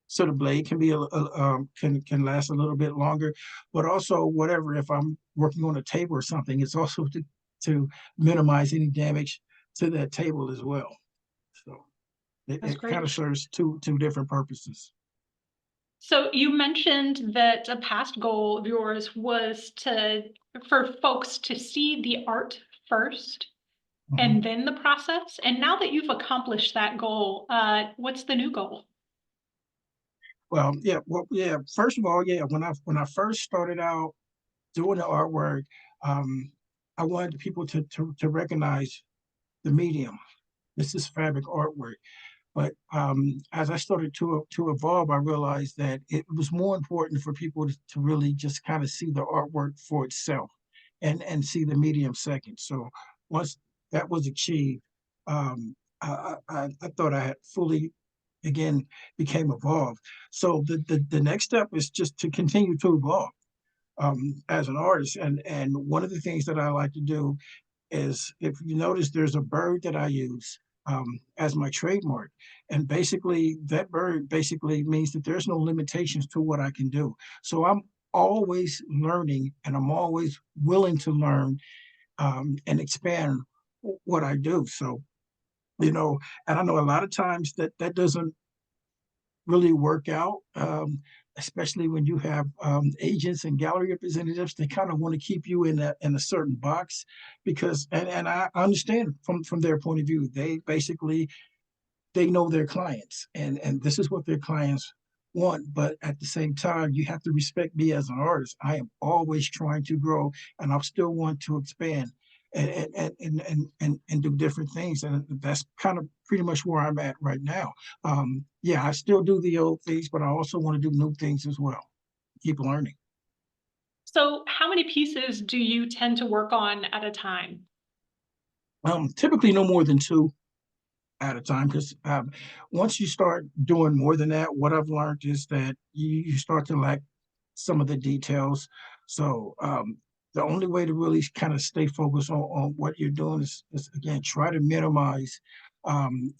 so the blade can be can last a little bit longer. But also, whatever if I'm working on a table or something, it's also to minimize any damage to that table as well. So That's it kind great. of serves two different purposes. So you mentioned that a past goal of yours was for folks to see the art first Mhm. and then the process. And now that you've accomplished that goal, what's the new goal? Well, yeah. First of all, yeah, when I first started out doing the artwork, um, I wanted people to recognize the medium. This is fabric artwork. But as I started to evolve, I realized that it was more important for people to really just kind of see the artwork for itself and see the medium second. So once that was achieved, I thought I had fully again became evolved. So the next step is just to continue to evolve as an artist. And one of the things that I like to do is, if you notice, there's a bird that I use as my trademark. And basically, that bird basically means that there's no limitations to what I can do. So I'm always learning and I'm always willing to learn and expand what I do. So, and I know a lot of times that doesn't really work out, especially when you have agents and gallery representatives. They kind of want to keep you in a certain box because, and I understand from their point of view. They basically they know their clients, and this is what their clients want. But at the same time, you have to respect me as an artist. I am always trying to grow, and I still want to expand. and do different things. And that's kind of pretty much where I'm at right now. Yeah, I still do the old things, but I also want to do new things as well. Keep learning. So how many pieces do you tend to work on at a time? Typically no more than two at a time, because once you start doing more than that, what I've learned is that you start to lack some of the details. So the only way to really kind of stay focused on what you're doing is again try to minimize um,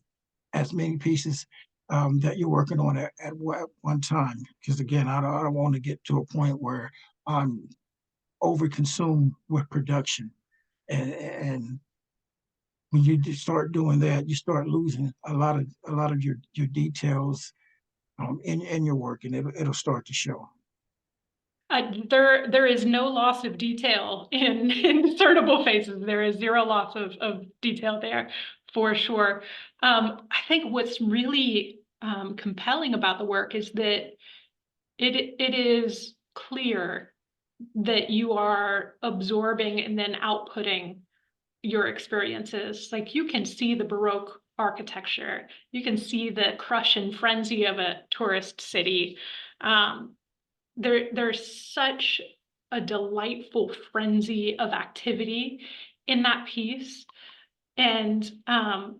as many pieces that you're working on at one time. Because again, I don't want to get to a point where I'm over consumed with production, and when you start doing that, you start losing a lot of your details in your work, and it'll start to show. There is no loss of detail in in discernible faces. There is zero loss of detail there, for sure. I think what's really compelling about the work is that it is clear that you are absorbing and then outputting your experiences. Like you can see the Baroque architecture, you can see the crush and frenzy of a tourist city. Um, there's such a delightful frenzy of activity in that piece. And I'm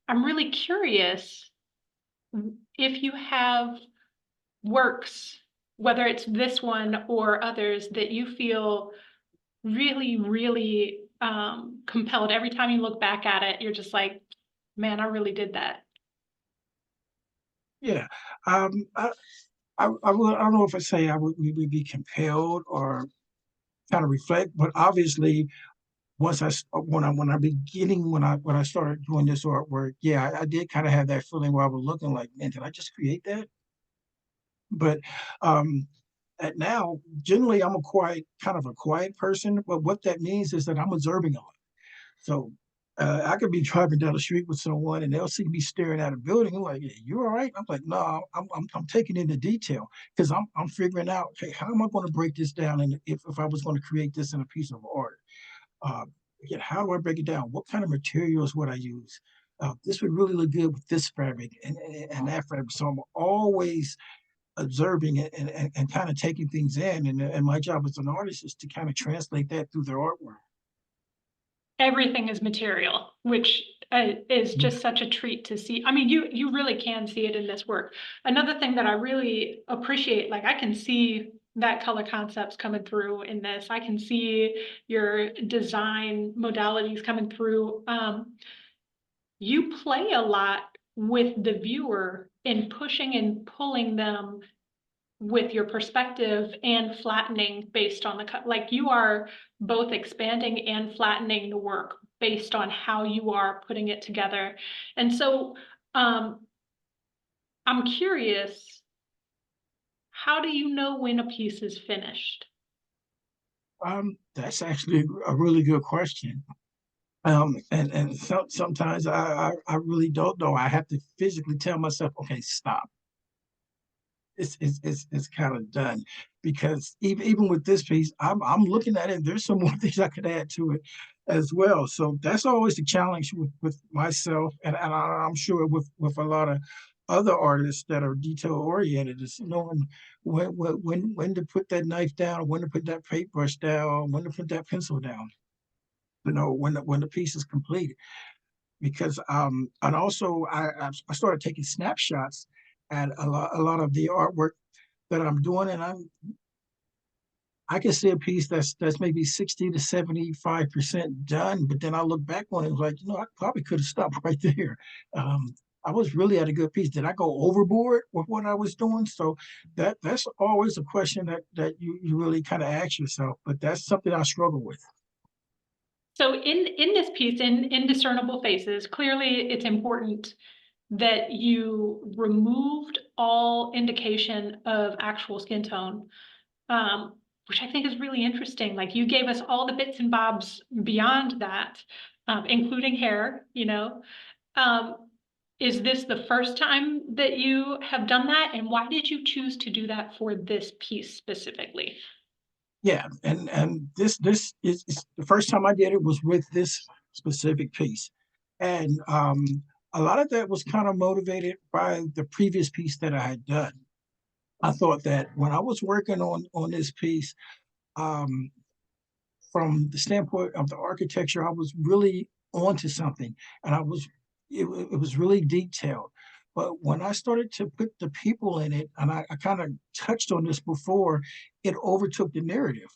really curious if you have works, whether it's this one or others, that you feel really, really compelled. Every time you look back at it, you're just like, man, I really did that. Yeah, I don't know if I say we would be compelled or kind of reflect, but obviously once when I beginning when I started doing this artwork, yeah, I did kind of have that feeling where I was looking like, man, did I just create that? But um, at now, generally, I'm a kind of a quiet person. But what that means is that I'm observing a lot. So I could be driving down the street with someone, and they'll see me staring at a building. I'm like, "Hey, you all right?" I'm like, "No, I'm taking into detail because I'm figuring out, okay, how am I going to break this down? And if I was going to create this in a piece of art, uh, again, how do I break it down? What kind of materials would I use? This would really look good with this fabric and that fabric." So I'm always observing it and kind of taking things in. And my job as an artist is to kind of translate that through their artwork. Everything is material, which is Yeah. just such a treat to see. I mean, you really can see it in this work. Another thing that I really appreciate, like I can see that color concepts coming through in this. I can see your design modalities coming through. You play a lot with the viewer in pushing and pulling them with your perspective and flattening based on the cut. Like you are both expanding and flattening the work based on how you are putting it together. And so um, I'm curious, how do you know when a piece is finished? That's actually a really good question. And sometimes I really don't know. I have to physically tell myself, okay, stop. It's kind of done, because even with this piece, I'm looking at it. There's some more things I could add to it as well. So that's always the challenge with myself, and I'm sure with a lot of other artists that are detail oriented, is knowing when to put that knife down, when to put that paintbrush down, when to put that pencil down. When the piece is completed. Because and also I started taking snapshots at a lot of the artwork that I'm doing, and I can see a piece that's maybe 60 to 75% done, but then I look back on it and like, I probably could have stopped right there. Um, I was really at a good piece. Did I go overboard with what I was doing? So that's always a question that you really kind of ask yourself, but that's something I struggle with. So in this piece, in Indiscernible Faces, clearly it's important that you removed all indication of actual skin tone, which I think is really interesting. Like you gave us all the bits and bobs beyond that, including hair, you know. Um, is this the first time that you have done that? And why did you choose to do that for this piece specifically? Yeah, and this is the first time I did it was with this specific piece, and a lot of that was kind of motivated by the previous piece that I had done. I thought that when I was working on this piece, um, from the standpoint of the architecture, I was really onto something, and it was really detailed. But when I started to put the people in it, and I kind of touched on this before, it overtook the narrative.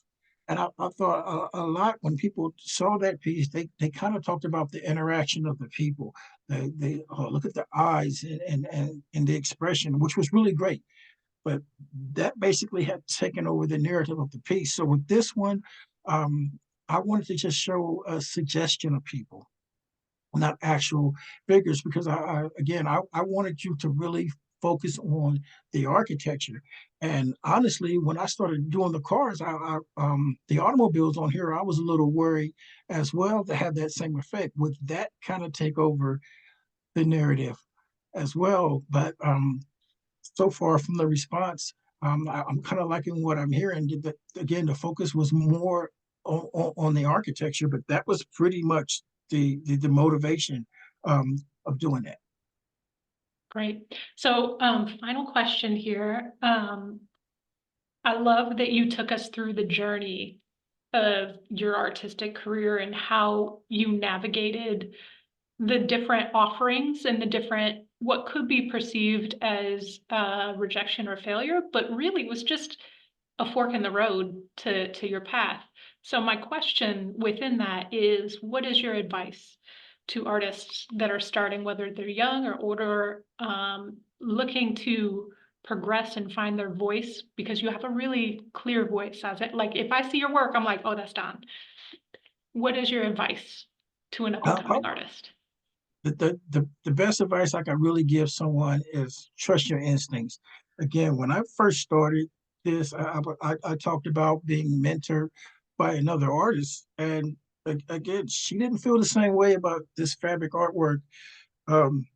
And I thought a lot when people saw that piece, they kind of talked about the interaction of the people. They look at the eyes and the expression, which was really great. But that basically had taken over the narrative of the piece. So with this one, um, I wanted to just show a suggestion of people, not actual figures, because I wanted you to really focus on the architecture. And honestly, when I started doing the cars, the automobiles on here, I was a little worried as well to have that same effect. Would that kind of take over the narrative as well? But so far from the response, I'm kind of liking what I'm hearing. That again, the focus was more on the architecture, but that was pretty much the motivation of doing that. Great. So, final question here. I love that you took us through the journey of your artistic career and how you navigated the different offerings and the different what could be perceived as rejection or failure, but really was just a fork in the road to your path. So my question within that is, what is your advice to artists that are starting, whether they're young or older, looking to progress and find their voice? Because you have a really clear voice as it. Like if I see your work, I'm like, oh, that's Don. What is your advice to an up and I, coming artist? the best advice I can really give someone is trust your instincts. Again, when I first started this, I talked about being mentored by another artist, and again, she didn't feel the same way about this fabric artwork um,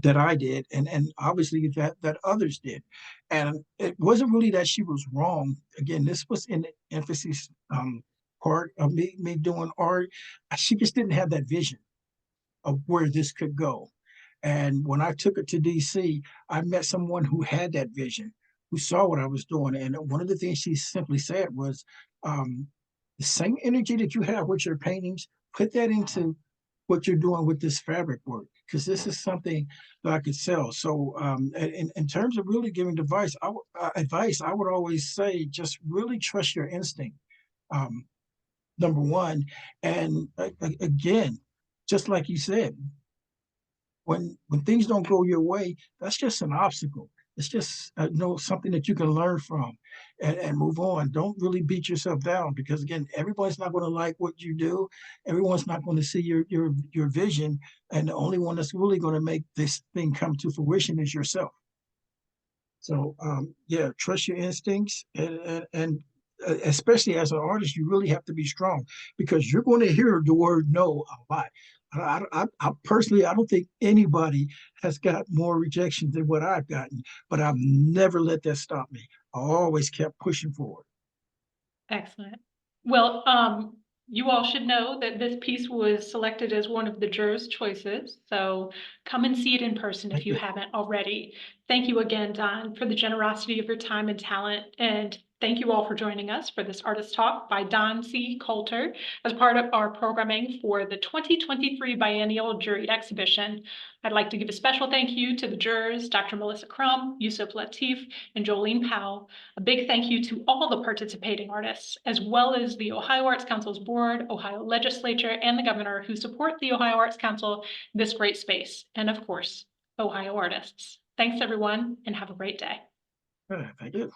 that I did, and obviously that others did. And it wasn't really that she was wrong. Again, this was in the emphasis part of me doing art. She just didn't have that vision of where this could go. And when I took it to DC, I met someone who had that vision, who saw what I was doing. And one of the things she simply said was, um, the same energy that you have with your paintings, put that into what you're doing with this fabric work, because this is something that I could sell. So, in terms of really giving advice, I would always say just really trust your instinct. Um, Number one, and again, just like you said, when things don't go your way, that's just an obstacle. It's just something that you can learn from and move on. Don't really beat yourself down, because again, everyone's not going to like what you do. Everyone's not going to see your vision, and the only one that's really going to make this thing come to fruition is yourself. So yeah, trust your instincts, and especially as an artist, you really have to be strong, because you're going to hear the word no a lot. I personally, I don't think anybody has got more rejection than what I've gotten, but I've never let that stop me. I always kept pushing forward. Excellent. Well, you all should know that this piece was selected as one of the jurors' choices. So come and see it in person if Thank you you. haven't already. Thank you again, Don, for the generosity of your time and talent. And thank you all for joining us for this artist talk by DonCee Coulter as part of our programming for the 2023 Biennial Juried exhibition. I'd like to give a special thank you to the jurors, Dr. Melissa Crum, Yusuf Latif, and Jolene Powell. A big thank you to all the participating artists, as well as the Ohio Arts Council's board, Ohio legislature, and the governor who support the Ohio Arts Council, this great space, and of course, Ohio artists. Thanks everyone, and have a great day. Thank you.